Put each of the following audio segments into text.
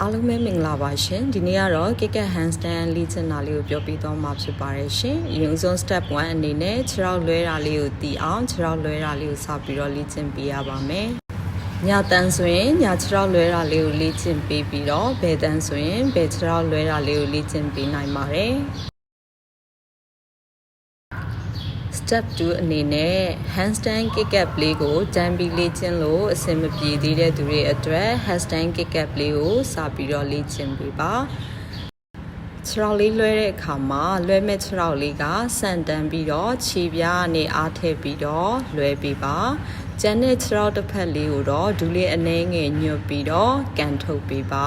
အားလုံးပဲမင်္ဂလာပါရှင်ဒီနေ့ကတော့ kick handstand လေ့ကျင့်တာလေးကိုပြောပြသွားမှာဖြစ်ပါတယ်ရှင်အရင်ဆုံး step 1အနေနဲ့ခြေထောက်လွှဲတာလေးကိုတည်အောင်ခြေထောက်လွှဲတာလေးကိုစပြီးတော့လေ့ကျင့်ပေးရပါမယ်ညာတန်းဆိုရင်ညာခြေထောက်လွှဲတာလေးကိုလေ့ကျင့်ပေးပြီးတော့ဘယ်တန်းဆိုရင်ဘယ်ခြေထောက်လွှဲတာလေးကိုလေ့ကျင့်ပေးနိုင်ပါတယ်Step 2အနေနဲ့ handstand kick up လေးကိုတန်းပြီးလေ့ကျင့်လို့အဆင်မပြေသေးတဲ့သူတွေအတွက် handstand kick up လေးကိုစပြီးတော့လေ့ကျင့်ပေးပါခြေထောက်လေးလွှဲတဲ့အခါမှာလွှဲမဲ့ခြေထောက်လေးကဆန့်တန်းပြီးတော့ခြေပြားနဲ့အားထည့်ပြီးတော့လွှဲပေးပါကျန်တဲ့ခြေထောက်တစ်ဖက်လေးကိုတော့ဒူးလေးအနှဲငယ်ညွတ်ပြီးတော့ကန်ထုတ်ပေးပါ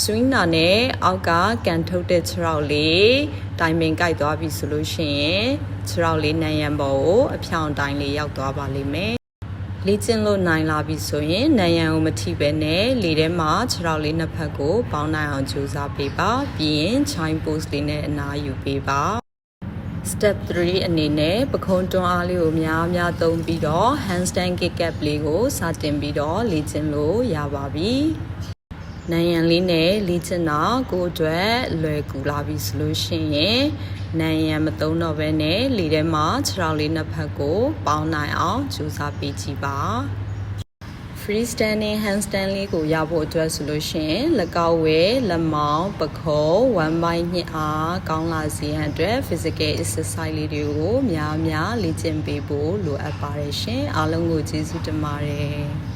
swing နာနဲ့အောက်ကကန်ထုတ်တဲ့ခြေထောက်လေးတိုင်ပင်ကိုက်သွားပြီဆိုလို့ရှိရင်ခြေထောက်လေးနံရံပေါ်ကိုအဖြောင်တိုင်းလေးရောက်သွားပါလိမ့်မယ်လေ့ကျင့်လို့နိုင်လာပြီဆိုရင်နံရံကိုမထိပဲနဲ့လေထဲမှာခြေထောက်လေးနှစ်ဖက်ကိုပေါင်းနိုင်အောင်ကြိုးစားပေးပါပြီးရင် chain pose လေးနဲ့အနားယူပေးပါ Step 3အနေနဲ့ပခုံးတွန်းအားလေးကိုများများသုံးပြီးတော့ handstand kick up လေးကိုစတင်ပြီးတော့လေ့ကျင့်လို့ရပါပြီနံရံလေးနဲ့လေ့ကျင့်တာကိုအတွက်လွယ်ကူလာပြီဆိုလို့ရှိရင်နံရံမသုံးတော့ဘဲနဲ့လေထဲမှာခြေထောက်လေးနှစ်ဖက်ကိုပေါင်းနိုင်အောင်ကြိုးစားပေးကြည့်ပါ free standing handstand လေးကိုရဖို့အတွက်ဆိုလို့ရှိရင်လက်ကောက်ဝဲလက်မောင်းပခုံး1 by 2အားကောင်းလာစေရန်အတွက် physical exercise လေးတွေကိုများများလေ့ကျင့်ပေးဖို့လိုအပ်ပါတယ်ရှင်အားလုံးကိုကျေးဇူးတင်ပါတယ်